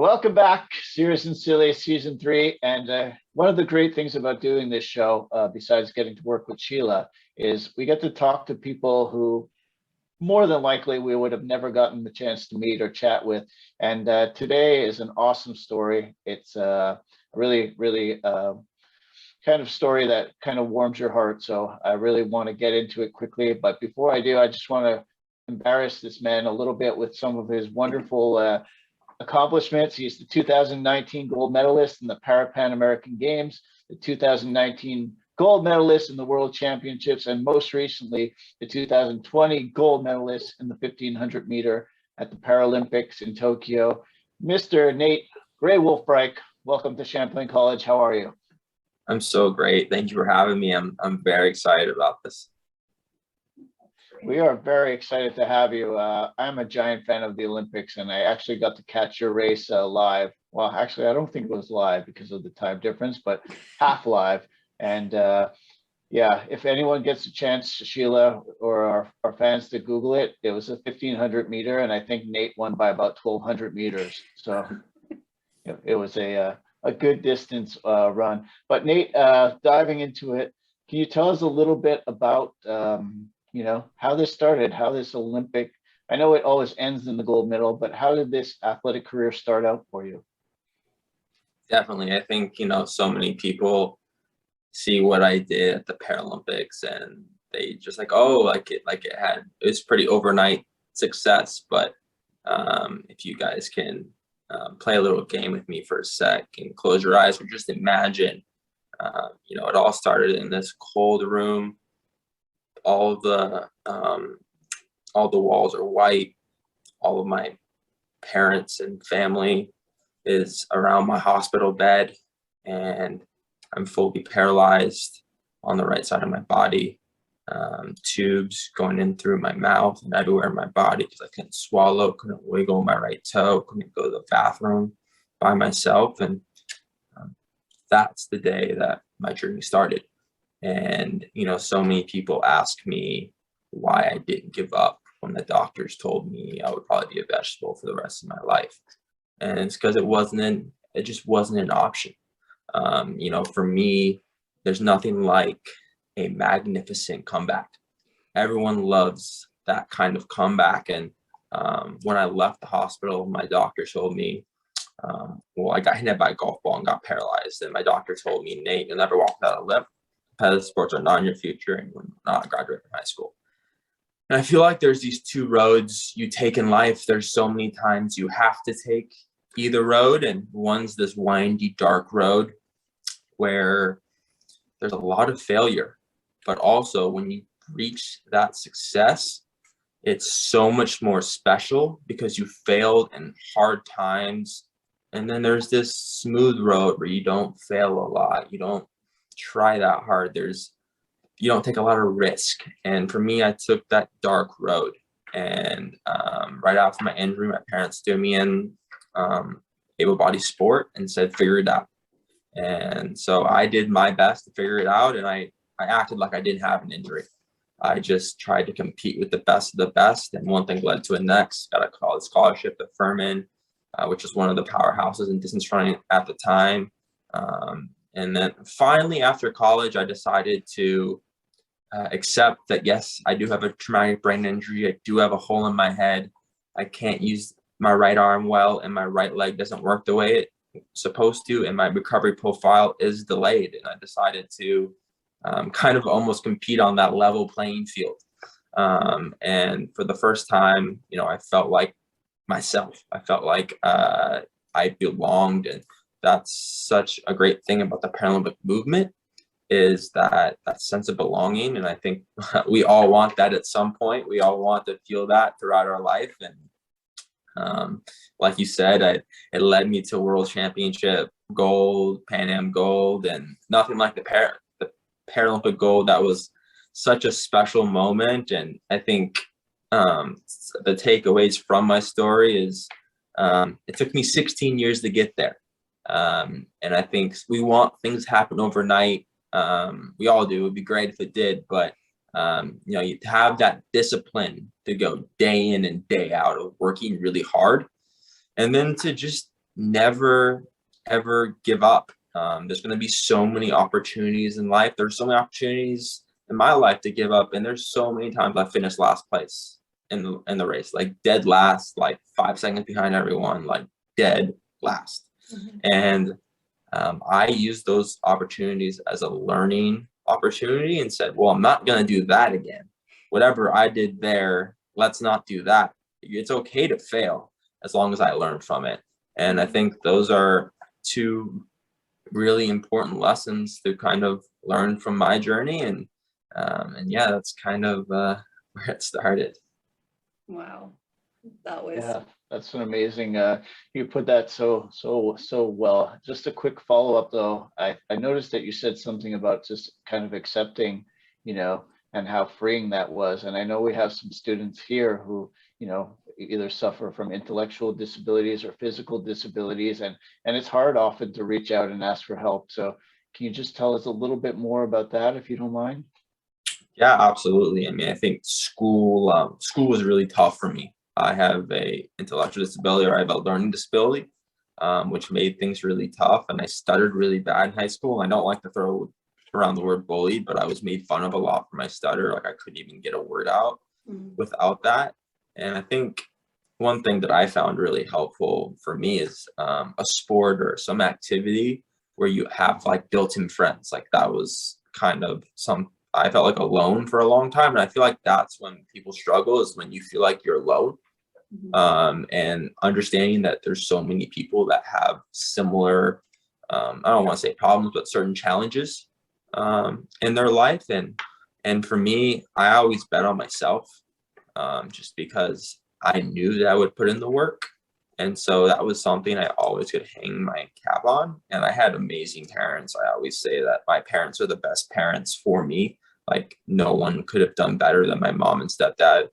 Welcome back, Serious and Silly Season 3. And one of the great things about doing this show, besides getting to work with Sheila, is we get to talk to people who more than likely we would have never gotten the chance to meet or chat with. And today is an awesome story. It's a really kind of story that kind of warms your heart. So I really want to get into it quickly. But before I do, I just want to embarrass this man a little bit with some of his wonderful accomplishments. He's the 2019 gold medalist in the Pan American Games, the 2019 gold medalist in the World Championships, and most recently, the 2020 gold medalist in the 1500 meter at the Paralympics in Tokyo. Mr. Nate Gray Wolf Riech, welcome to Champlain College. How are you? I'm so great. Thank you for having me. I'm very excited about this. We are very excited to have you. I'm a giant fan of the Olympics, and I actually got to catch your race live. Well, actually, I don't think it was live because of the time difference, but half live. And yeah, if anyone gets a chance, Sheila or our fans, to Google it, it was a 1500 meter, and I think Nate won by about 1200 meters. So it was a good distance run. But Nate, diving into it, can you tell us a little bit about how this started, how this Olympic, I know it always ends in the gold medal, but how did this athletic career start out for you? Definitely. I think, so many people see what I did at the Paralympics and they just it was pretty overnight success. But if you guys can play a little game with me for a sec and close your eyes or just imagine, it all started in this cold room. All the walls are white. All of my parents and family is around my hospital bed, and I'm fully paralyzed on the right side of my body. Tubes going in through my mouth and everywhere in my body because I couldn't swallow, couldn't wiggle my right toe, couldn't go to the bathroom by myself. And that's the day that my journey started. And, so many people ask me why I didn't give up when the doctors told me I would probably be a vegetable for the rest of my life. And it's because it just wasn't an option. For me, there's nothing like a magnificent comeback. Everyone loves that kind of comeback. And when I left the hospital, my doctor told me, I got hit by a golf ball and got paralyzed. And my doctor told me, Nate, you'll never walk without a limp. Competitive sports are not in your future and you're not a graduate from high school. And I feel like there's these two roads you take in life. There's so many times you have to take either road, and one's this windy, dark road where there's a lot of failure, but also when you reach that success, it's so much more special because you failed in hard times. And then there's this smooth road where you don't fail a lot. You don't try that hard. You don't take a lot of risk. And for me, I took that dark road. And right after my injury, my parents threw me in able-bodied sport and said, figure it out. And so I did my best to figure it out. And I acted like I didn't have an injury. I just tried to compete with the best of the best. And one thing led to a next. Got a college scholarship at Furman, which was one of the powerhouses in distance running at the time. And then finally, after college, I decided to accept that, yes, I do have a traumatic brain injury. I do have a hole in my head. I can't use my right arm well, and my right leg doesn't work the way it's supposed to, and my recovery profile is delayed. And I decided to kind of almost compete on that level playing field. And for the first time, I felt like myself. I felt like I belonged. And that's such a great thing about the Paralympic movement, is that sense of belonging. And I think we all want that at some point. We all want to feel that throughout our life. And like you said, it led me to World Championship gold, Pan Am gold, and nothing like the Paralympic gold. That was such a special moment. And I think the takeaways from my story is it took me 16 years to get there. And I think we want things to happen overnight. We all do. It would be great if it did, but you have that discipline to go day in and day out of working really hard, and then to just never, ever give up. There's going to be so many opportunities in life. There's so many opportunities in my life to give up. And there's so many times I finished last place in the race, like dead last, like 5 seconds behind everyone, like dead last. And I used those opportunities as a learning opportunity and said, well, I'm not going to do that again. Whatever I did there, let's not do that. It's okay to fail as long as I learn from it. And I think those are two really important lessons to kind of learn from my journey. And yeah, that's kind of where it started. Wow. That was, Yeah, that's an amazing, you put that so well. Just a quick follow-up though. I noticed that you said something about just kind of accepting, you know, and how freeing that was. And I know we have some students here who, you know, either suffer from intellectual disabilities or physical disabilities, and it's hard often to reach out and ask for help. So can you just tell us a little bit more about that, if you don't mind? Yeah, absolutely. I mean, I think school was really tough for me. I have a intellectual disability, or I have a learning disability, which made things really tough. And I stuttered really bad in high school. I don't like to throw around the word bullied, but I was made fun of a lot for my stutter. Like I couldn't even get a word out without that. And I think one thing that I found really helpful for me is a sport or some activity where you have like built-in friends. Like that was kind of I felt like alone for a long time. And I feel like that's when people struggle, is when you feel like you're alone. And understanding that there's so many people that have similar, I don't want to say problems, but certain challenges in their life. And for me, I always bet on myself, just because I knew that I would put in the work. And so that was something I always could hang my cap on. And I had amazing parents. I always say that my parents are the best parents for me. Like no one could have done better than my mom and stepdad.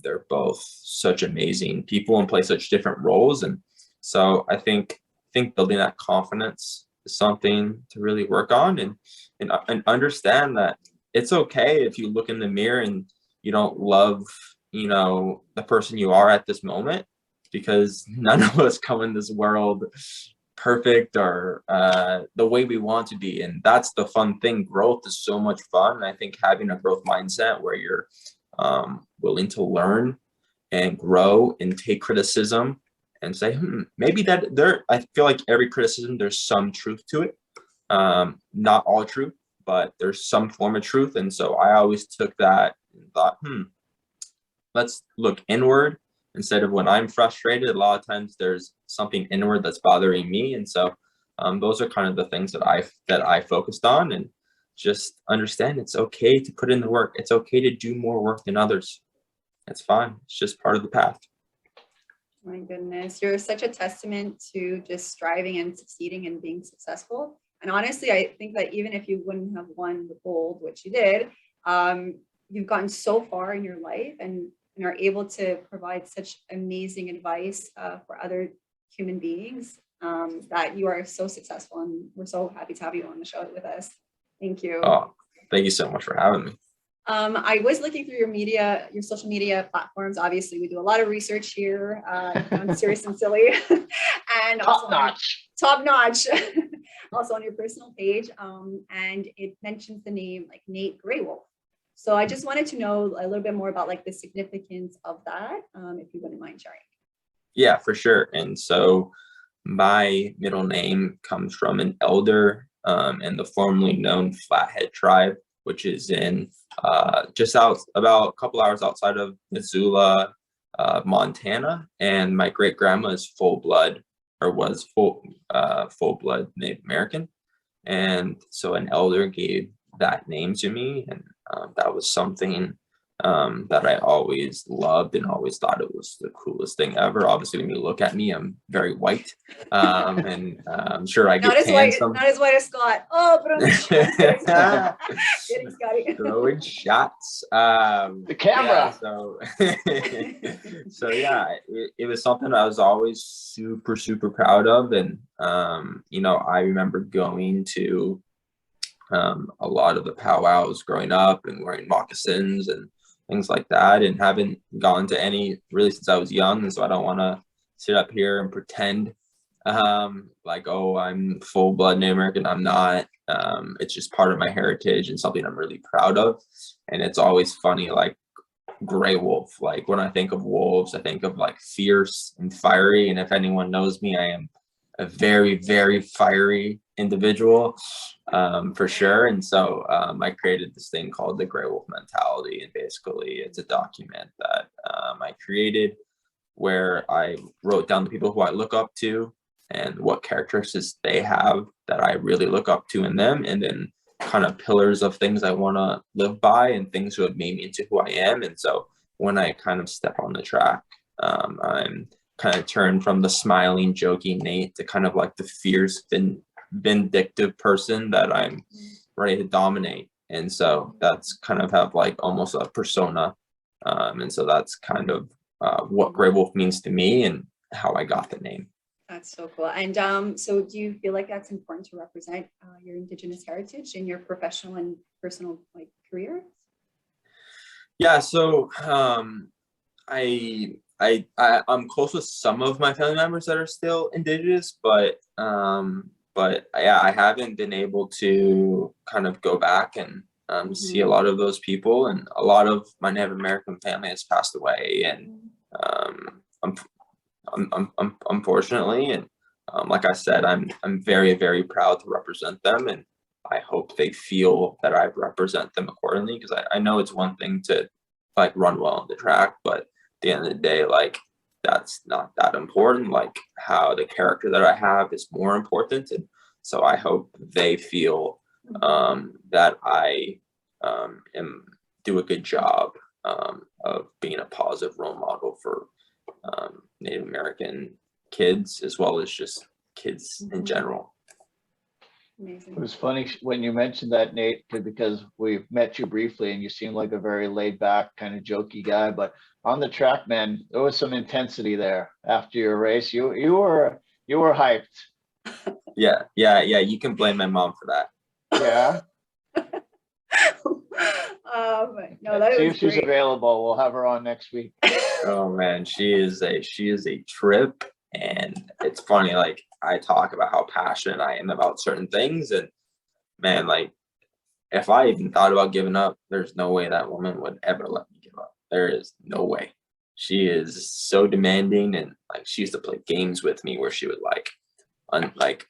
They're both such amazing people and play such different roles. And so I think building that confidence is something to really work on, and understand that it's okay if you look in the mirror and you don't love, you know, the person you are at this moment, because none of us come in this world perfect or the way we want to be. And that's the fun thing. Growth is so much fun. And I think having a growth mindset where you're willing to learn and grow and take criticism and say, maybe I feel like every criticism, there's some truth to it. Not all truth, but there's some form of truth. And so I always took that and thought, let's look inward instead of when I'm frustrated. A lot of times there's something inward that's bothering me. And so those are kind of the things that I focused on, and just understand it's okay to put in the work. It's okay to do more work than others. It's fine. It's just part of the path. my goodness, you're such a testament to just striving and succeeding and being successful. And honestly, I think that even if you wouldn't have won the gold, which you did, you've gotten so far in your life and are able to provide such amazing advice for other human beings, that you are so successful. And we're so happy to have you on the show with us. Thank you. Oh, thank you so much for having me. I was looking through your social media platforms. Obviously, we do a lot of research here on Serious and Silly, and Top notch. Top notch. Also on your personal page, and it mentions the name like Nate Gray Wolf. So I just wanted to know a little bit more about like the significance of that, if you wouldn't mind sharing. Yeah, for sure. And so my middle name comes from an elder in the formerly known Flathead tribe, which is in just about a couple hours outside of Missoula, Montana. And my great grandma is was full blood Native American. And so an elder gave that name to me, and that was something that I always loved and always thought it was the coolest thing ever. Obviously, when you look at me, I'm very white, and I'm sure I get tanned some. Not as white as Scott. Oh, but I'm kidding, Scotty. Throwing shots. The camera. Yeah, so yeah, it was something I was always super proud of, and you know, I remember going to a lot of the powwows growing up and wearing moccasins and things like that, and haven't gone to any really since I was young. And so I don't want to sit up here and pretend like, oh, I'm full blood Native American. I'm not. It's just part of my heritage and something I'm really proud of. And it's always funny, like gray wolf. Like when I think of wolves, I think of like fierce and fiery. And if anyone knows me, I am a very, very fiery individual, for sure. And so I created this thing called the Gray Wolf Mentality. And basically it's a document that I created where I wrote down the people who I look up to and what characteristics they have that I really look up to in them, and then kind of pillars of things I want to live by and things that have made me into who I am. And so when I kind of step on the track, I'm kind of turned from the smiling, joking Nate to kind of like the fierce, vindictive person that I'm ready to dominate. And so that's kind of have like almost a persona. And so that's kind of what Gray Wolf means to me and how I got the name. That's so cool. And so do you feel like that's important to represent your Indigenous heritage in your professional and personal like career? Yeah, so I'm close with some of my family members that are still Indigenous, but yeah, I haven't been able to kind of go back and see a lot of those people, and a lot of my Native American family has passed away, and unfortunately, and like I said, I'm very, very proud to represent them, and I hope they feel that I represent them accordingly, because I know it's one thing to like run well on the track, but at the end of the day, like that's not that important. Like how the character that I have is more important, and so I hope they feel that I do a good job of being a positive role model for Native American kids, as well as just kids in general. Amazing. It was funny when you mentioned that, Nate, because we've met you briefly and you seem like a very laid back, kind of jokey guy, but on the track, man, there was some intensity there after your race. You were hyped. Yeah. You can blame my mom for that. Yeah. No, that See was if she's great. available. We'll have her on next week. Oh man, she is a trip, and it's funny. Like I talk about how passionate I am about certain things, and man, like if I even thought about giving up, there's no way that woman would ever let me give up. There is no way. She is so demanding, and like she used to play games with me where she would like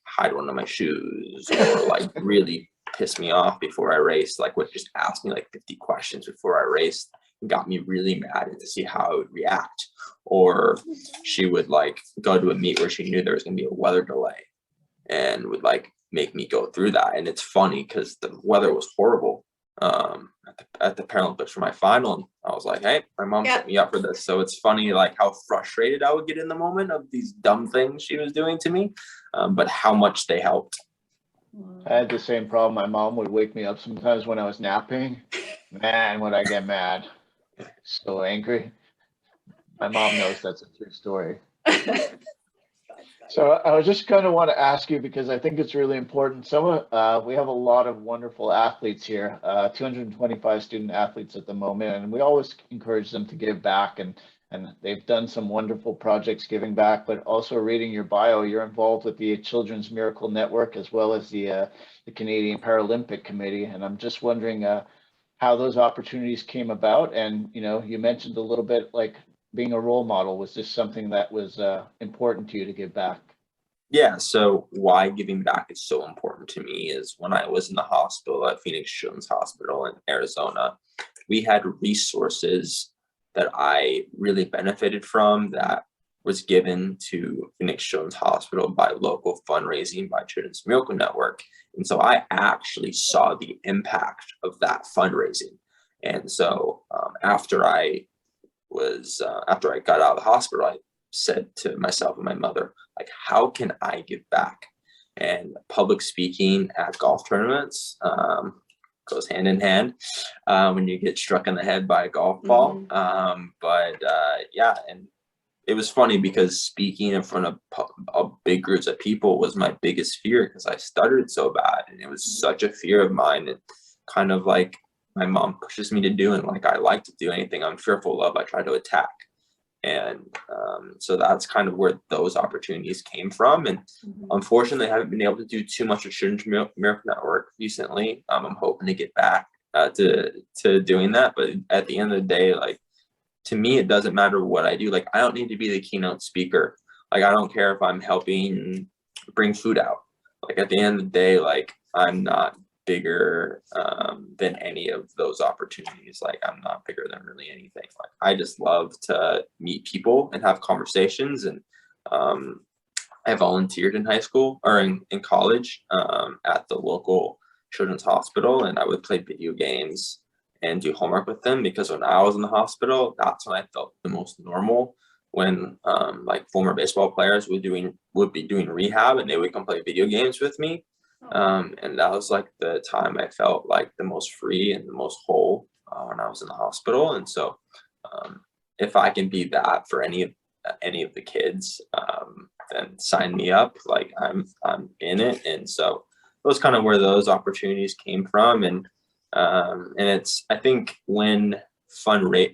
hide one of my shoes, or like really piss me off before I raced. Like would just ask me like 50 questions before I raced, and got me really mad, and to see how I would react. Or she would like go to a meet where she knew there was gonna be a weather delay, and would like make me go through that. And it's funny because the weather was horrible at the Paralympics for my final, and I was like, hey, my mom set me up for this. So it's funny like how frustrated I would get in the moment of these dumb things she was doing to me, but how much they helped. I had the same problem. My mom would wake me up sometimes when I was napping. Man, would I get mad. So angry. My mom knows that's a true story. So I was just kind of want to ask you, because I think it's really important. We have a lot of wonderful athletes here, 225 student athletes at the moment, and we always encourage them to give back, and they've done some wonderful projects giving back. But also reading your bio, you're involved with the Children's Miracle Network as well as the Canadian Paralympic Committee, and I'm just wondering how those opportunities came about. And you mentioned a little bit like being a role model. Was this something that was important to you to give back? Yeah, so why giving back is so important to me is when I was in the hospital at Phoenix Children's Hospital in Arizona, we had resources that I really benefited from that was given to Phoenix Children's Hospital by local fundraising by Children's Miracle Network. And so I actually saw the impact of that fundraising. And so after I got out of the hospital, I said to myself and my mother, like, how can I give back? And public speaking at golf tournaments goes hand in hand when you get struck in the head by a golf ball. Yeah, and it was funny because speaking in front of big groups of people was my biggest fear, because I stuttered so bad, and it was such a fear of mine, and kind of like my mom pushes me to do, and like I like to do anything I'm fearful of, I try to attack. And so that's kind of where those opportunities came from. And unfortunately, I haven't been able to do too much with Children's Miracle Network recently. I'm hoping to get back to doing that. But at the end of the day, like, to me, it doesn't matter what I do. Like, I don't need to be the keynote speaker. Like, I don't care if I'm helping bring food out. Like, at the end of the day, like, I'm not bigger than any of those opportunities. Like, I'm not bigger than really anything. Like, I just love to meet people and have conversations. And I volunteered in high school or in college at the local children's hospital, and I would play video games and do homework with them, because when I was in the hospital, that's when I felt the most normal. When like former baseball players would be doing rehab, and they would come play video games with me. And that was like the time I felt like the most free and the most whole when I was in the hospital. And so if I can be that for any of the kids, then sign me up. Like, I'm in it. And so that was kind of where those opportunities came from. And it's, I think, when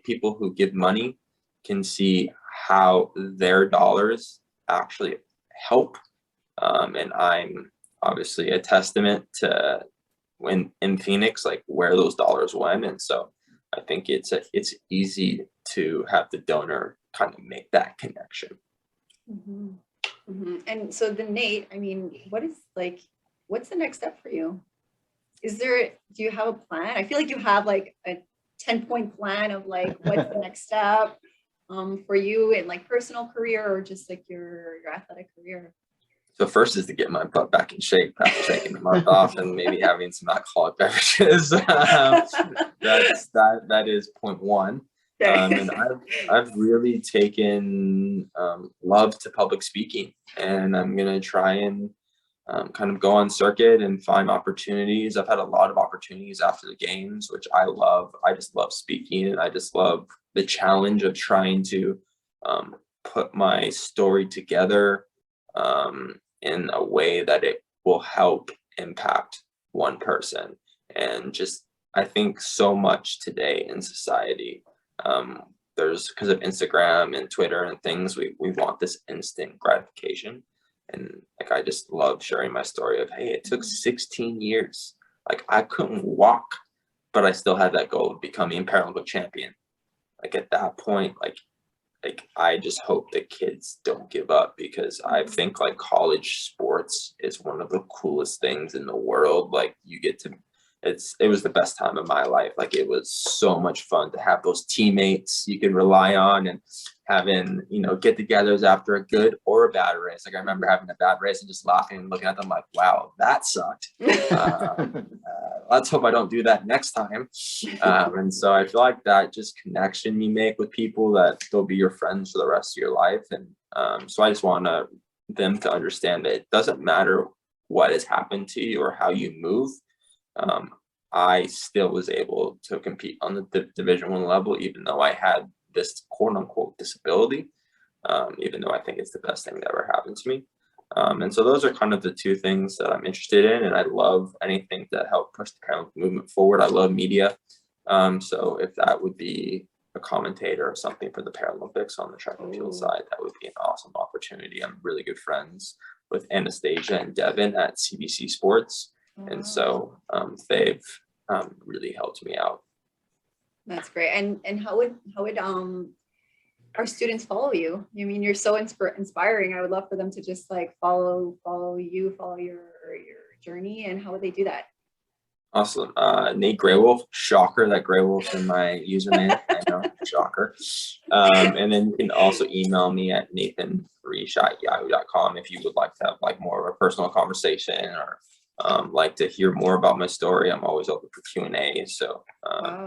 people who give money can see how their dollars actually help. And I'm obviously a testament to when in Phoenix, like, where those dollars went. And so I think it's easy to have the donor kind of make that connection. And so then, Nate, I mean, what's the next step for you? Do you have a plan? I feel like you have like a 10-point plan of like what's the next step for you in like personal career or just like your athletic career. So first is to get my butt back in shape after taking the month off and maybe having some alcoholic beverages. That is point one. And I've really taken love to public speaking, and I'm gonna try and kind of go on circuit and find opportunities. I've had a lot of opportunities after the games, which I love. I just love speaking, and I just love the challenge of trying to put my story together in a way that it will help impact one person. And just, I think so much today in society, there's, because of Instagram and Twitter and things, we want this instant gratification. And like, I just love sharing my story of, hey, it took 16 years. Like, I couldn't walk, but I still had that goal of becoming Paralympic champion. Like, at that point, like I just hope that kids don't give up, because I think like college sports is one of the coolest things in the world. Like, you get to, it was the best time of my life. Like, it was so much fun to have those teammates you can rely on, and having, get-togethers after a good or a bad race. Like, I remember having a bad race and just laughing and looking at them like, wow, that sucked. Let's hope I don't do that next time. And so I feel like that just connection you make with people, that they'll be your friends for the rest of your life. And so I just want them to understand that it doesn't matter what has happened to you or how you move. I still was able to compete on the Division I level, even though I had this quote unquote disability, even though I think it's the best thing that ever happened to me. And so those are kind of the two things that I'm interested in. And I love anything that help push the Paralympic movement forward. I love media. So if that would be a commentator or something for the Paralympics on the track and field side, that would be an awesome opportunity. I'm really good friends with Anastasia and Devin at CBC Sports. And so they've really helped me out. That's great. And how would our students follow you? I mean, you're so inspiring. I would love for them to just like follow you, follow your journey. And how would they do that? Awesome. Nate Gray Wolf. Shocker that Gray Wolf's in my username. I know, shocker. And then you can also email me at nathanriech@yahoo.com if you would like to have like more of a personal conversation, or like to hear more about my story. I'm always open for Q&A. So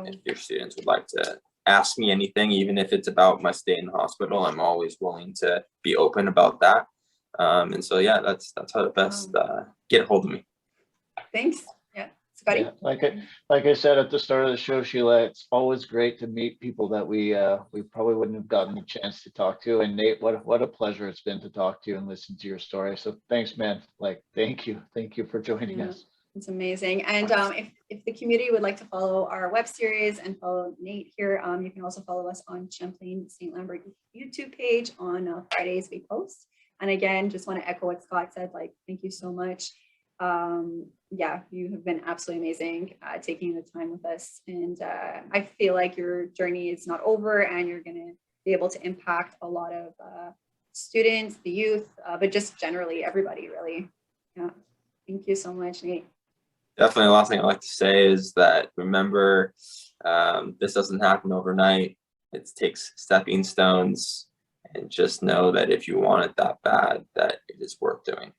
if your students would like to ask me anything, even if it's about my stay in the hospital, I'm always willing to be open about that. And so, yeah, that's how to best get a hold of me. Thanks. Yeah. Scotty? Yeah, like I said at the start of the show, Sheila, it's always great to meet people that we probably wouldn't have gotten a chance to talk to. And Nate, what a pleasure it's been to talk to you and listen to your story. So thanks, man. Like, thank you for joining us. It's amazing. And if the community would like to follow our web series and follow Nate here, you can also follow us on Champlain Saint-Lambert YouTube page. On Fridays we post. And again, just want to echo what Scott said, like, thank you so much. Yeah, you have been absolutely amazing taking the time with us. And I feel like your journey is not over, and you're going to be able to impact a lot of students, the youth, but just generally everybody, really. Yeah. Thank you so much, Nate. Definitely, the last thing I'd like to say is that remember, this doesn't happen overnight. It takes stepping stones, and just know that if you want it that bad, that it is worth doing.